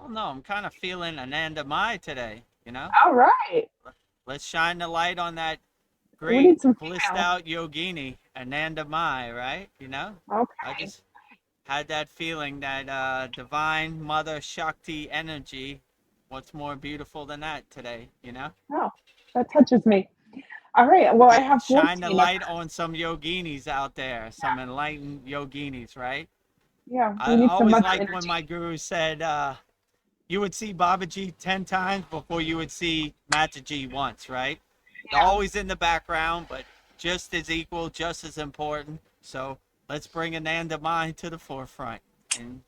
don't know. I'm kind of feeling Anandamayi today, you know? All right. Let's shine the light on that We great need some blissed female. out yogini, Anandamayi, right? You know? I Okay. just had that feeling that divine mother Shakti energy. What's more beautiful than that today, you know? Oh, that touches me. All right. Well, I have Shine the 14 of light them. on some yoginis out there, some enlightened yoginis, right? Yeah, we I need some always mother liked when energy. my guru said, you would see Babaji 10 times before you would see Mataji once, right? They're Yeah. always in the background, but just as equal, just as important. So let's bring Ananda Mai to the forefront. And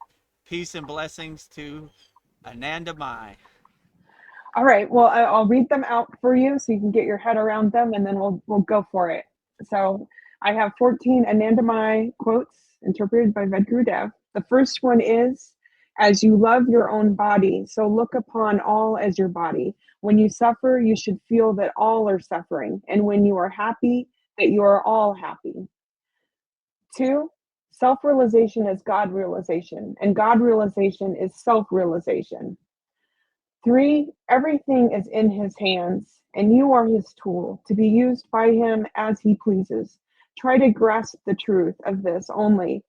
peace and blessings to Ananda Mai. All right. Well, I'll read them out for you so you can get your head around them, and then we'll go for it. So I have 14 Anandamai quotes interpreted by Vedagurudev. The first one is, "As you love your own body, so look upon all as your body. When you suffer, you should feel that all are suffering, and when you are happy, that you are all happy." Two, self realization is God realization, and God realization is self realization. Three, everything is in his hands, and you are his tool to be used by him as he pleases. Try to grasp the truth of this only,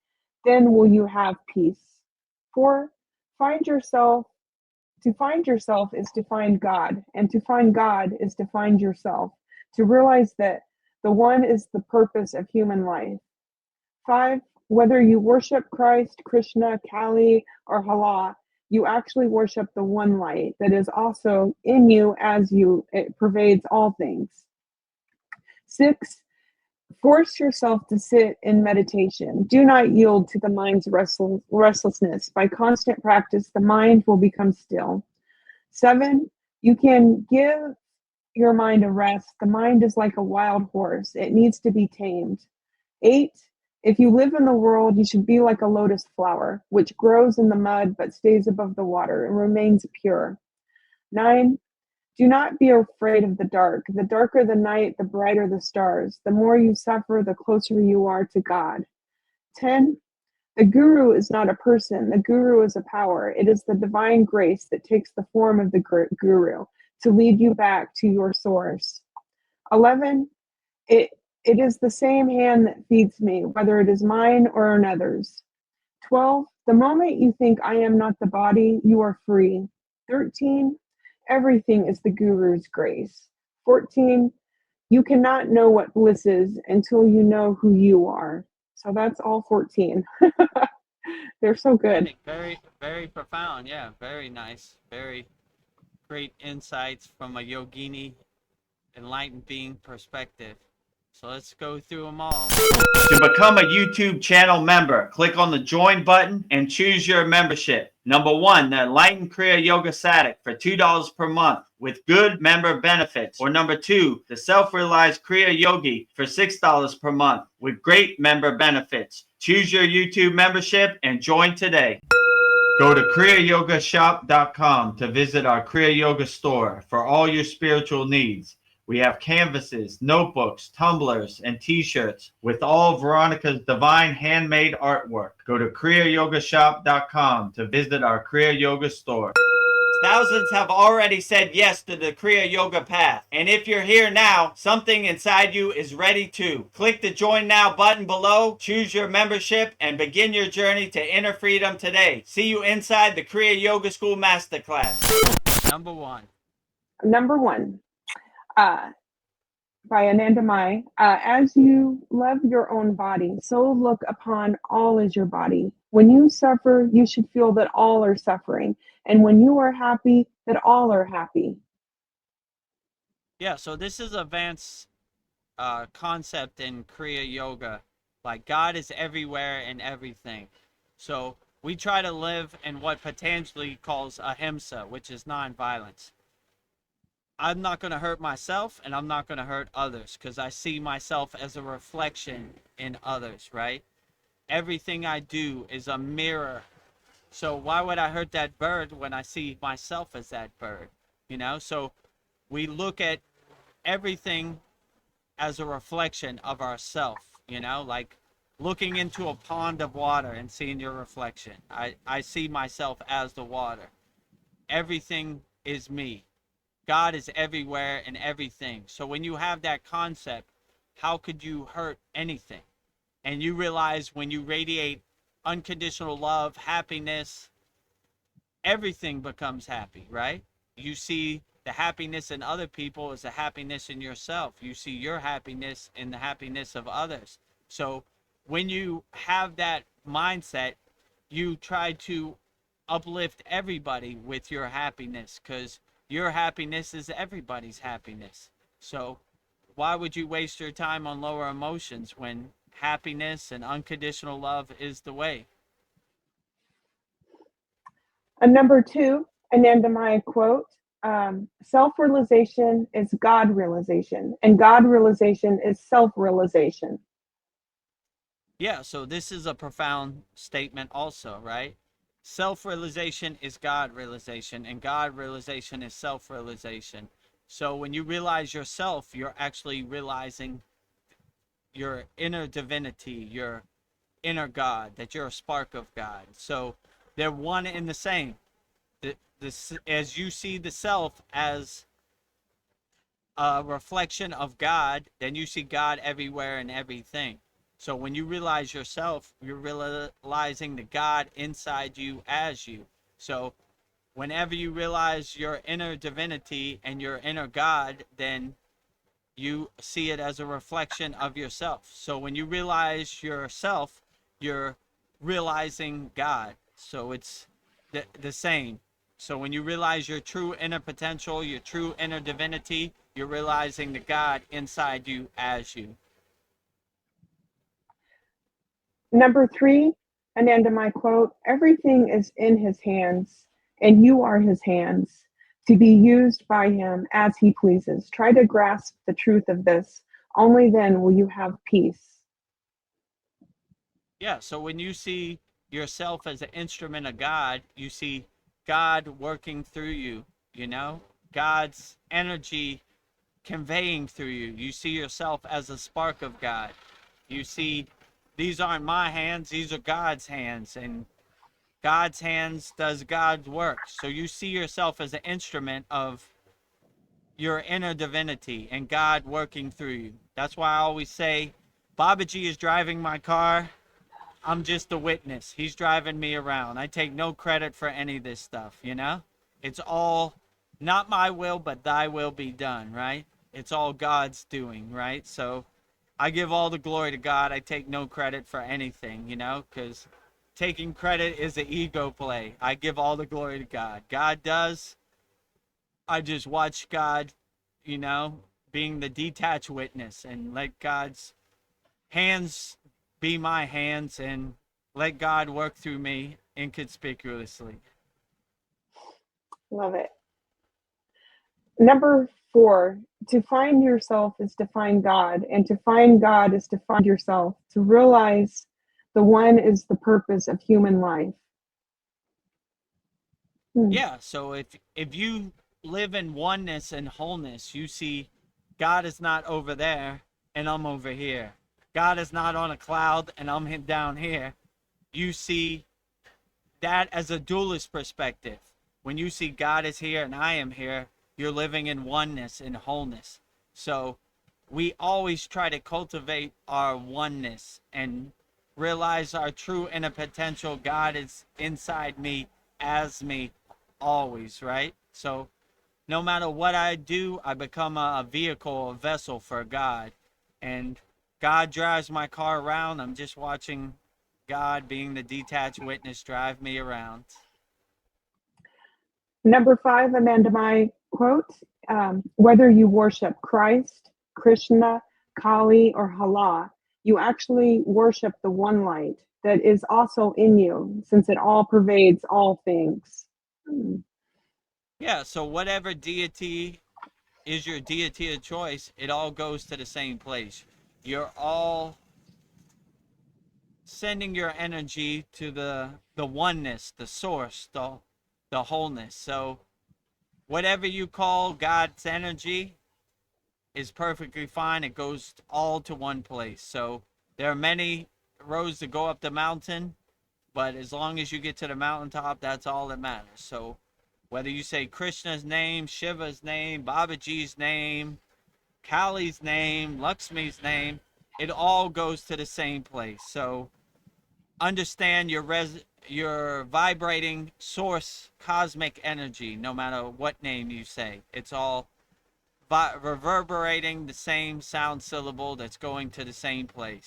then will you have peace. Four, find yourself. To find yourself is to find God, and to find God is to find yourself. To realize that the one is the purpose of human life. Five, whether you worship Christ, Krishna, Kali, or Allah, you actually worship the one light that is also in you as you, it pervades all things. Six, force yourself to sit in meditation. Do not yield to the mind's restlessness. By constant practice, the mind will become still. Seven, you can give your mind a rest. The mind is like a wild horse, it needs to be tamed. Eight, if you live in the world, you should be like a lotus flower, which grows in the mud but stays above the water and remains pure. Nine, do not be afraid of the dark. The darker the night, the brighter the stars. The more you suffer, the closer you are to God. 10, the guru is not a person. The guru is a power. It is the divine grace that takes the form of the guru to lead you back to your source. 11, it it is the same hand that feeds me, whether it is mine or another's. 12, the moment you think I am not the body, you are free. 13, everything is the guru's grace. 14, you cannot know what bliss is until you know who you are. So that's all 14. They're so good. Very, very, very profound. Yeah, very nice. Very great insights from a yogini, enlightened being perspective. So let's go through them all. To become a YouTube channel member, click on the join button and choose your membership. Number one, the Enlightened Kriya Yoga Satic for $2 per month with good member benefits. Or number two, the Self-Realized Kriya Yogi for $6 per month with great member benefits. Choose your YouTube membership and join today. Go to kriyayogashop.com to visit our Kriya Yoga store for all your spiritual needs. We have canvases, notebooks, tumblers, and t-shirts with all Veronica's divine handmade artwork. Go to kriyayogashop.com to visit our Kriya Yoga store. Thousands have already said yes to the Kriya Yoga path. And if you're here now, something inside you is ready to. Click the Join Now button below, choose your membership, and begin your journey to inner freedom today. See you inside the Kriya Yoga School Masterclass. Number one. Number one, uh, by Anandamayi, as you love your own body, so look upon all as your body. When you suffer, you should feel that all are suffering. And when you are happy, that all are happy. Yeah, so this is advanced concept in Kriya Yoga. Like God is everywhere and everything. So we try to live in what Patanjali calls ahimsa, which is nonviolence. I'm not going to hurt myself and I'm not going to hurt others because I see myself as a reflection in others, right? Everything I do is a mirror. So why would I hurt that bird when I see myself as that bird? You know, so we look at everything as a reflection of ourself, you know, like looking into a pond of water and seeing your reflection. I see myself as the water. everything is me. God is everywhere and everything. So when you have that concept, how could you hurt anything? And you realize when you radiate unconditional love, happiness, everything becomes happy, right? You see the happiness in other people is the happiness in yourself. You see your happiness in the happiness of others. So when you have that mindset, you try to uplift everybody with your happiness, because your happiness is everybody's happiness. So why would you waste your time on lower emotions when happiness and unconditional love is the way? And number two, Anandamayi quote, self-realization is God realization, and God realization is self-realization. Yeah, so this is a profound statement also, right? Self-realization is God realization, and God realization is self-realization. So when you realize yourself, you're actually realizing your inner divinity, your inner God, that you're a spark of God. So they're one and the same. As you see the self as a reflection of God, then you see God everywhere and everything. So when you realize yourself, you're realizing the God inside you as you. So whenever you realize your inner divinity and your inner God, then you see it as a reflection of yourself. So when you realize yourself, you're realizing God. So it's the same. So when you realize your true inner potential, your true inner divinity, you're realizing the God inside you as you. Number three, Anandamayi quote, everything is in his hands, and you are his hands, to be used by him as he pleases. Try to grasp the truth of this. Only then will you have peace. Yeah, so when you see yourself as an instrument of God, you see God working through you, you know? God's energy conveying through you. You see yourself as a spark of God. You see, these aren't my hands, these are God's hands, and God's hands does God's work. So you see yourself as an instrument of your inner divinity and God working through you. That's why I always say, Babaji is driving my car. I'm just a witness. He's driving me around. I take no credit for any of this stuff, you know? It's all not my will, but thy will be done, right? It's all God's doing, right? So I give all the glory to God. I take no credit for anything, you know, because taking credit is an ego play. I give all the glory to God. God does. I just watch God, you know, being the detached witness, and let God's hands be my hands, and let God work through me inconspicuously. Love it. Number four, to find yourself is to find God, and to find God is to find yourself, to realize the one is the purpose of human life. Hmm. Yeah, so if you live in oneness and wholeness, you see God is not over there and I'm over here. God is not on a cloud and I'm down here. You see that as a dualist perspective. When you see God is here and I am here, you're living in oneness and wholeness. So we always try to cultivate our oneness and realize our true inner potential. God is inside me, as me, always, right? So no matter what I do, I become a vehicle, a vessel for God. And God drives my car around. I'm just watching God, being the detached witness, drive me around. Number five, Anandamayi quote, whether you worship Christ, Krishna, Kali, or Allah, you actually worship the one light that is also in you, since it all pervades all things. Hmm. Yeah, so whatever deity is your deity of choice, it all goes to the same place. You're all sending your energy to the oneness, the source, the wholeness. So whatever you call God's energy is perfectly fine. It goes all to one place. So there are many roads to go up the mountain, but as long as you get to the mountaintop, that's all that matters. So Whether you say Krishna's name, Shiva's name, Babaji's name, Kali's name, Lakshmi's name, it all goes to the same place. So understand your vibrating source cosmic energy, no matter what name you say. It's all reverberating the same sound syllable that's going to the same place.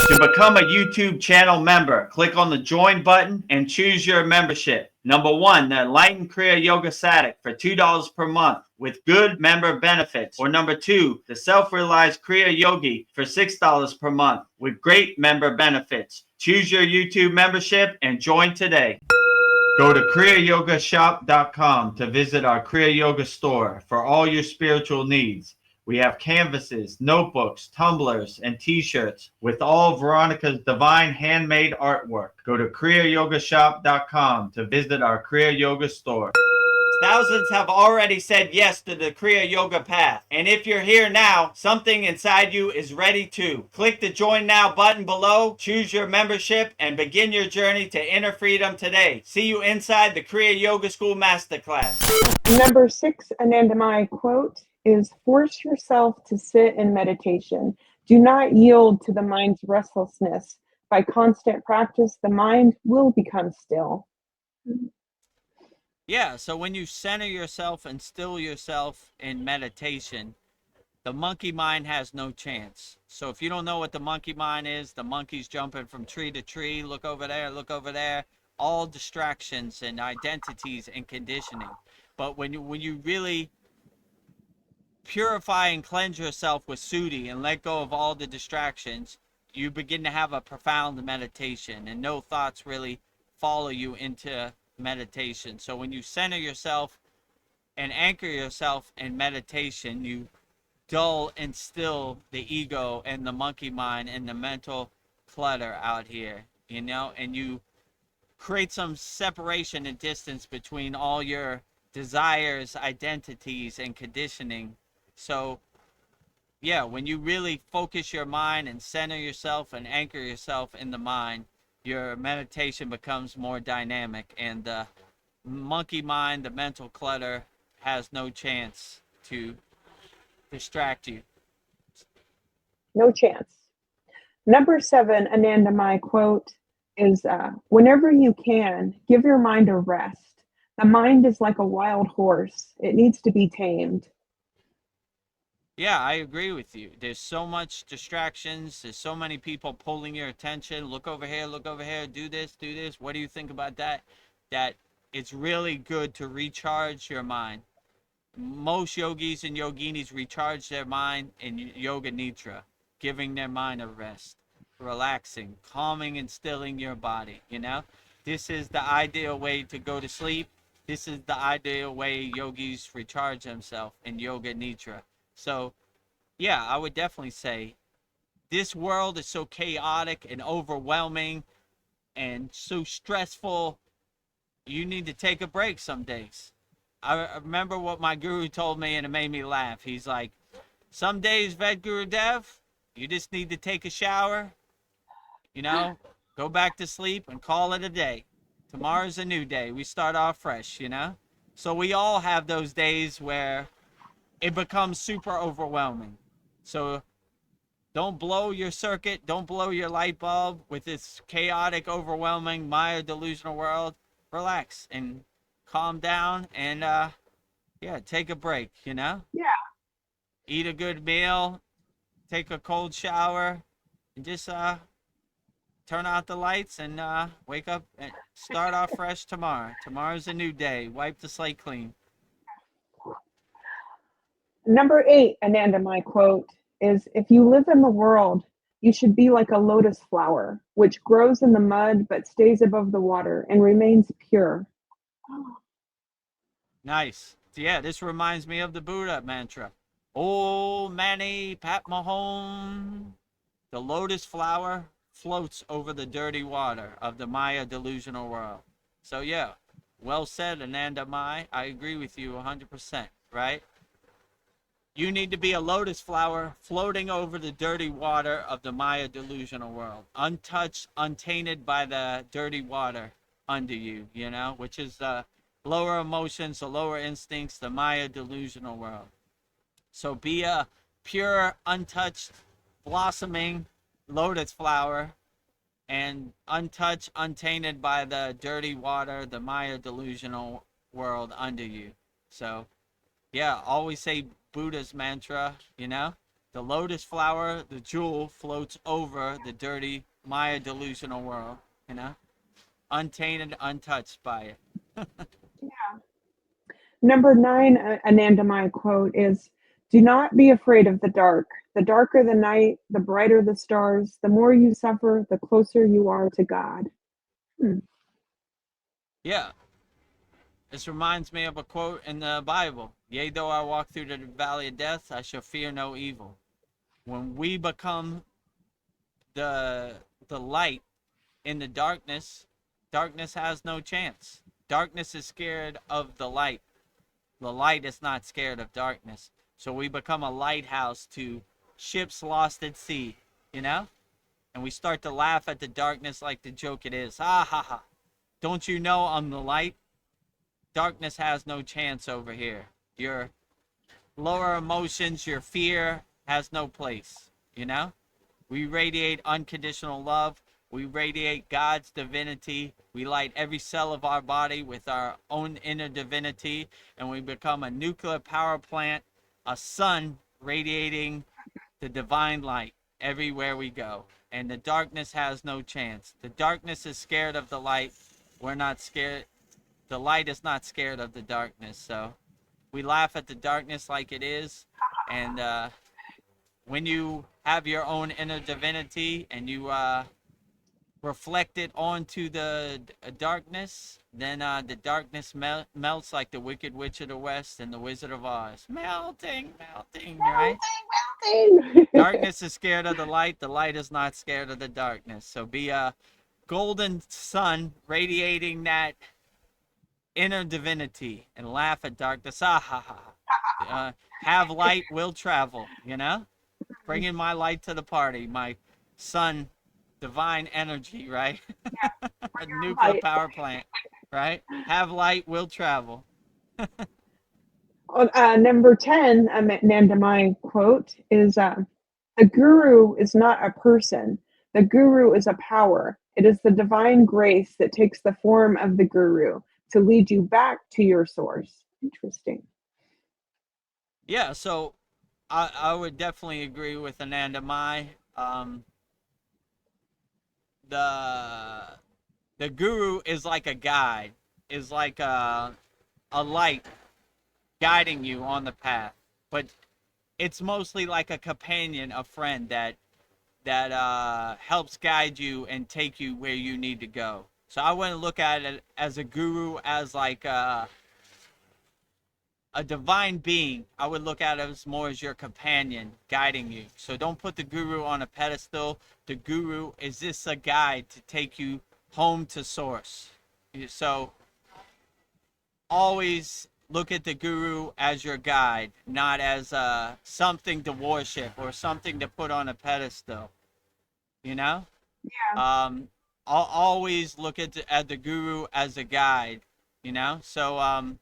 To become a YouTube channel member, click on the join button and choose your membership. Number 1, the Enlightened Kriya Yoga Satic for $2 per month with good member benefits. Or number 2, the Self-Realized Kriya Yogi for $6 per month with great member benefits. Choose your YouTube membership and join today. Go to kriyayogamasterclass.com to visit our Kriya Yoga store for all your spiritual needs. We have canvases, notebooks, tumblers, and t-shirts with all Veronica's divine handmade artwork. Go to kriyayogamasterclass.com to visit our Kriya Yoga store. Thousands have already said yes to the Kriya Yoga path. And if you're here now, something inside you is ready to. Click the Join Now button below, choose your membership, and begin your journey to inner freedom today. See you inside the Kriya Yoga School Masterclass. Number 6 Anandamayi quote is, force yourself to sit in meditation. Do not yield to the mind's restlessness. By constant practice, the mind will become still. Yeah, so when you center yourself and still yourself in meditation, the monkey mind has no chance. So if you don't know what the monkey mind is, the monkey's jumping from tree to tree, look over there, all distractions and identities and conditioning. But when you really purify and cleanse yourself with Sudi and let go of all the distractions, you begin to have a profound meditation, and no thoughts really follow you into meditation. So when you center yourself and anchor yourself in meditation, you dull and still the ego and the monkey mind and the mental clutter out here, and you create some separation and distance between all your desires, identities, and conditioning. So yeah, when you really focus your mind and center yourself and anchor yourself in the mind, your meditation becomes more dynamic, and the monkey mind, the mental clutter, has no chance to distract you. No chance. Number 7 Anandamayi quote is, whenever you can, give your mind a rest. The mind is like a wild horse. It needs to be tamed. Yeah, I agree with you. There's so much distractions. There's so many people pulling your attention. Look over here, do this, do this. What do you think about that? That it's really good to recharge your mind. Most yogis and yoginis recharge their mind in yoga nidra, giving their mind a rest, relaxing, calming and stilling your body. This is the ideal way to go to sleep. This is the ideal way yogis recharge themselves in yoga nidra. So yeah, I would definitely say this world is so chaotic and overwhelming and so stressful. You need to take a break some days. I remember what my guru told me, and it made me laugh. He's like, some days, Vedagurudev, you just need to take a shower, go back to sleep and call it a day. Tomorrow's a new day. We start off fresh, So we all have those days where it becomes super overwhelming. So don't blow your circuit. Don't blow your light bulb with this chaotic, overwhelming, Maya delusional world. Relax and calm down and, take a break, Yeah. Eat a good meal, take a cold shower, and just turn out the lights and wake up and start off fresh tomorrow. Tomorrow's a new day. Wipe the slate clean. Number 8 Anandamayi quote is, if you live in the world, you should be like a lotus flower, which grows in the mud but stays above the water and remains pure. Nice. Yeah, this reminds me of the Buddha mantra. Oh, Mani Padmahom. The lotus flower floats over the dirty water of the Maya delusional world. So yeah, well said, Anandamayi. I agree with you 100%, right? You need to be a lotus flower floating over the dirty water of the Maya delusional world, untouched, untainted by the dirty water under you, which is the lower emotions, the lower instincts, the Maya delusional world. So be a pure, untouched, blossoming lotus flower, and untouched, untainted by the dirty water, the Maya delusional world under you. So, yeah, always say Buddha's mantra, you know? The lotus flower, the jewel, floats over the dirty Maya delusional world, you know? Untainted, untouched by it. Yeah. Number 9 Anandamayi quote is, "Do not be afraid of the dark. The darker the night, the brighter the stars. The more you suffer, the closer you are to God." Hmm. Yeah, this reminds me of a quote in the Bible. Yea, though I walk through the valley of death, I shall fear no evil. When we become the light in the darkness, darkness has no chance. Darkness is scared of the light. The light is not scared of darkness. So we become a lighthouse to ships lost at sea, you know? And we start to laugh at the darkness like the joke it is. Ha ha ha. Don't you know I'm the light? Darkness has no chance over here. Your lower emotions, your fear has no place, you know? We radiate unconditional love. We radiate God's divinity. We light every cell of our body with our own inner divinity, and we become a nuclear power plant, a sun radiating the divine light everywhere we go. And the darkness has no chance. The darkness is scared of the light. We're not scared. The light is not scared of the darkness. So we laugh at the darkness like it is, and when you have your own inner divinity and you reflect it onto the darkness, then the darkness melts like the Wicked Witch of the West and the Wizard of Oz. Melting, melting, right? Melting. Darkness is scared of the light. The light is not scared of the darkness. So be a golden sun radiating that inner divinity and laugh at darkness. Ah, ha, ha. Have light, will travel, you know? Bringing my light to the party, my sun, divine energy, right? A nuclear Light. power plant, right? Have light, will travel. Number 10 Nandamai quote is, "The guru is not a person. The guru is a power. It is the divine grace that takes the form of the guru to lead you back to your source." Interesting. Yeah, so I would definitely agree with Anandamayi. The the guru is like a guide, is like a light guiding you on the path, but it's mostly like a companion, a friend that helps guide you and take you where you need to go. So I wouldn't look at it as a guru as like a divine being. I would look at it as more as your companion guiding you. So don't put the guru on a pedestal. The guru is just a guide to take you home to source. So always look at the guru as your guide, not as something to worship or something to put on a pedestal. You know, Yeah. I'll always look at the guru as a guide. You know, so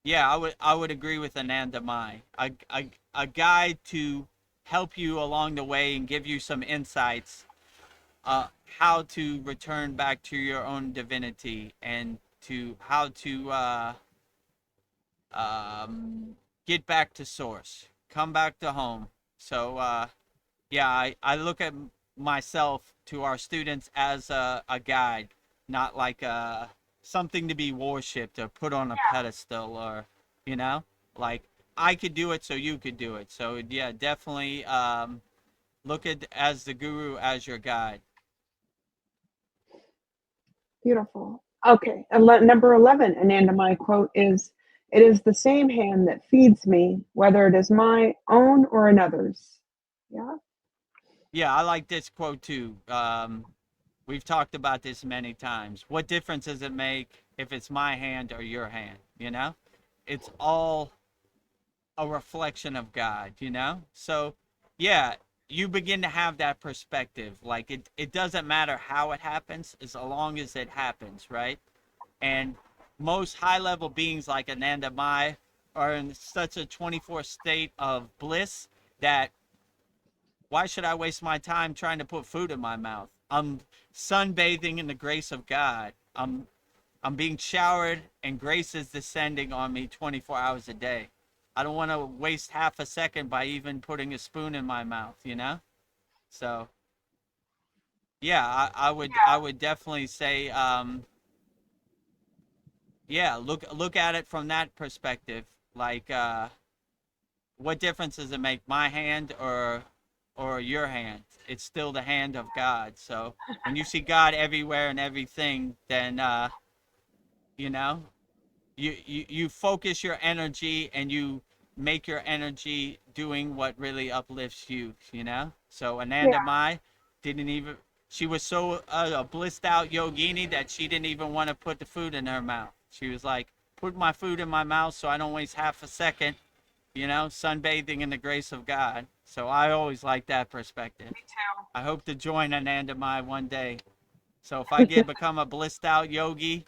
yeah, I would agree with Anandamai. A guide to help you along the way and give you some insights, how to return back to your own divinity and to how to get back to source, come back to home. So yeah, I look at myself to our students as a guide, not like something to be worshipped or put on a pedestal, or you know, like I could do it, so you could do it. So yeah, definitely look at as the guru as your guide. Beautiful. Okay. Number 11 Anandamai quote is, "It is the same hand that feeds me, whether it is my own or another's." Yeah. Yeah, I like this quote too. We've talked about this many times. What difference does it make if it's my hand or your hand? You know, it's all a reflection of God, you know? So, yeah, you begin to have that perspective. Like, it doesn't matter how it happens as long as it happens, right? And most high level beings like Anandamayi are in such a 24 state of bliss that why should I waste my time trying to put food in my mouth? I'm sunbathing in the grace of God. I'm being showered and grace is descending on me 24 hours a day. I don't want to waste half a second by even putting a spoon in my mouth, you know? So yeah, I would definitely say yeah, look at it from that perspective. Like what difference does it make, my hand or your hand? It's still the hand of God. So when you see God everywhere and everything, then you know, you focus your energy and you make your energy doing what really uplifts you, you know? So Yeah. Anandamai didn't even, she was so a blissed out yogini that she didn't even want to put the food in her mouth. She was like, put my food in my mouth so I don't waste half a second, you know, sunbathing in the grace of God. So I always like that perspective. Me too. I hope to join Anandamai one day. So if I become a blissed out yogi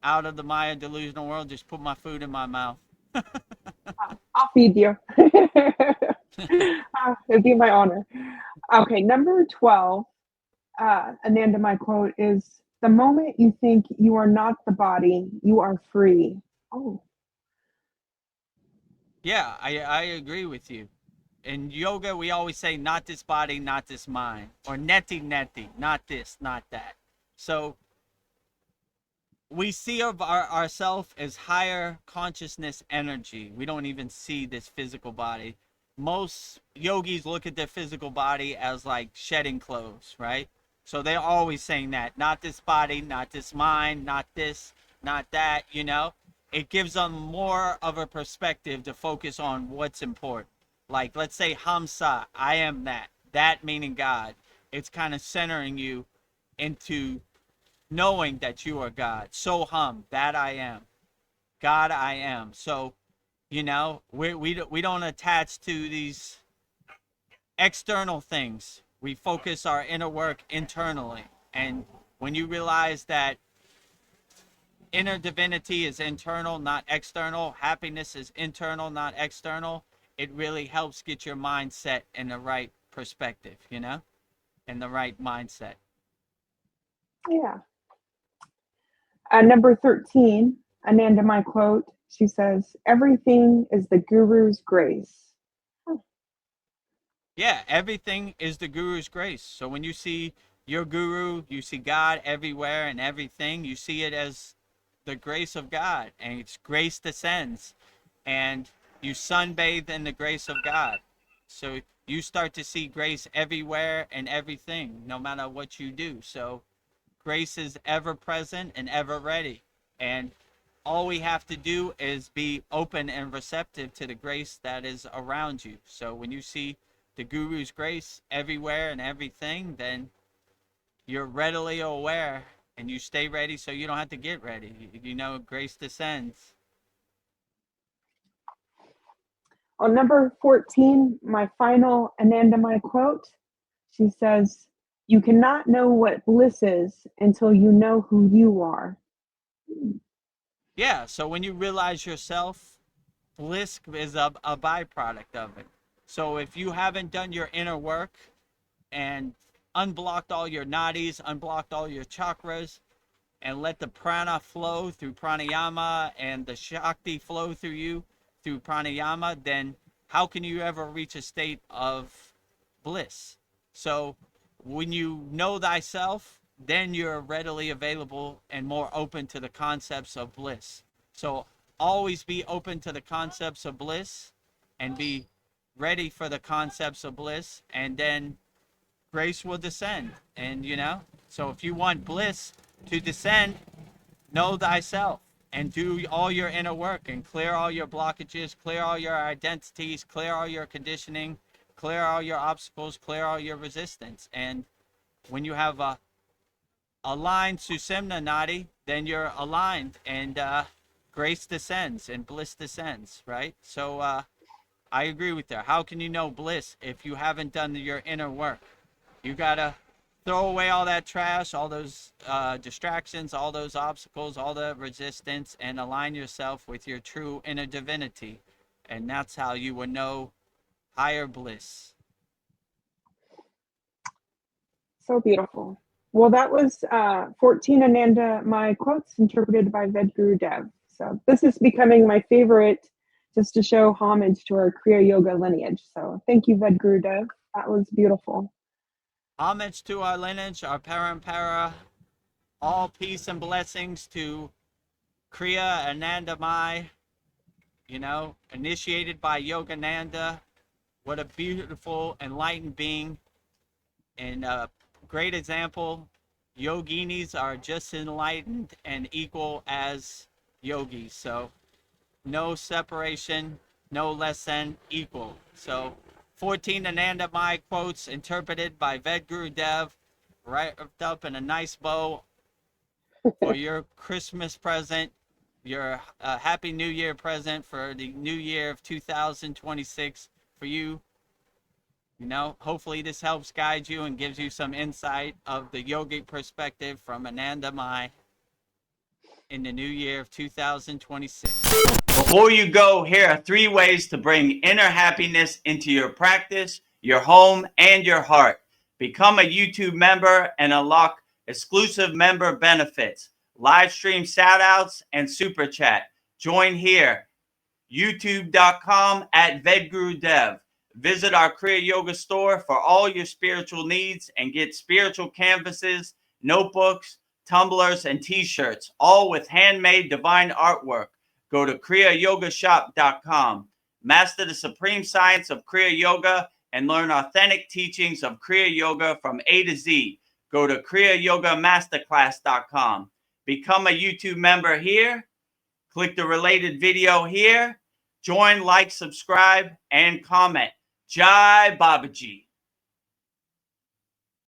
out of the Maya delusional world, just put my food in my mouth. I'll feed you. It'd be my honor. Okay, number 12, Ananda, my quote is, the moment you think you are not the body, you are free. Oh, Yeah, I agree with you. In yoga, we always say, not this body, not this mind. Or neti neti, not this, not that. So we see of ourselves as higher consciousness energy. We don't even see this physical body. Most yogis look at their physical body as like shedding clothes, right? So they're always saying that, not this body, not this mind, not this, not that, you know? It gives them more of a perspective to focus on what's important. Like, let's say Hamsa, I am that. That meaning God. It's kind of centering you into knowing that you are God. Soham, that I am. God, I am. So, you know, we don't attach to these external things. We focus our inner work internally. And when you realize that inner divinity is internal, not external, happiness is internal, not external, it really helps get your mindset in the right perspective, you know, in the right mindset. yeah. Number 13, Ananda, my quote, she says, everything is the guru's grace. Yeah, everything is the guru's grace. So when you see your guru, you see God everywhere and everything, you see it as the grace of God, and it's grace descends, and you sunbathe in the grace of God. So you start to see grace everywhere and everything, no matter what you do. So grace is ever present and ever ready. And all we have to do is be open and receptive to the grace that is around you. So when you see the guru's grace everywhere and everything, then you're readily aware and you stay ready so you don't have to get ready. You know, grace descends. On number 14, my final Ananda, my quote, she says, you cannot know what bliss is until you know who you are. Yeah, so when you realize yourself, bliss is a byproduct of it. So if you haven't done your inner work and unblocked all your nadis, unblocked all your chakras, and let the prana flow through pranayama and the shakti flow through you through pranayama, then how can you ever reach a state of bliss? So when you know thyself, then you're readily available and more open to the concepts of bliss. So always be open to the concepts of bliss and be ready for the concepts of bliss, and then grace will descend. And you know, so if you want bliss to descend, know thyself and do all your inner work and clear all your blockages, clear all your identities, clear all your conditioning, clear all your obstacles, clear all your resistance. And when you have a aligned Susimna Nadi, then you're aligned, and grace descends and bliss descends, right? So I agree with that. How can you know bliss if you haven't done your inner work? You gotta throw away all that trash, all those distractions, all those obstacles, all the resistance, and align yourself with your true inner divinity. And that's how you will know higher bliss. So beautiful. Well, that was 14 Anandamayi quotes interpreted by Vedagurudev. So this is becoming my favorite, just to show homage to our Kriya Yoga lineage. So thank you, Vedagurudev. That was beautiful. Homage to our lineage, our parampara. All peace and blessings to Kriya Anandamayi, initiated by Yogananda. What a beautiful, enlightened being. And a great example, yoginis are just enlightened and equal as yogis. So no separation, no less than, equal. So 14 Anandamayi quotes interpreted by Vedagurudev, wrapped up in a nice bow for your Christmas present, your Happy New Year present for the new year of 2026 for you. Hopefully this helps guide you and gives you some insight of the yogic perspective from Anandamayi in the new year of 2026. Before you go, here are 3 ways to bring inner happiness into your practice, your home, and your heart. Become a YouTube member and unlock exclusive member benefits, live stream shout outs, and super chat. Join here, youtube.com/Vedagurudev. Visit our Kriya Yoga store for all your spiritual needs and get spiritual canvases, notebooks, tumblers, and t-shirts, all with handmade divine artwork. Go to kriyayogashop.com. Master the supreme science of Kriya Yoga and learn authentic teachings of Kriya Yoga from A to Z. Go to kriyayogamasterclass.com. Become a YouTube member here. Click the related video here. Join, like, subscribe, and comment. Jai Babaji.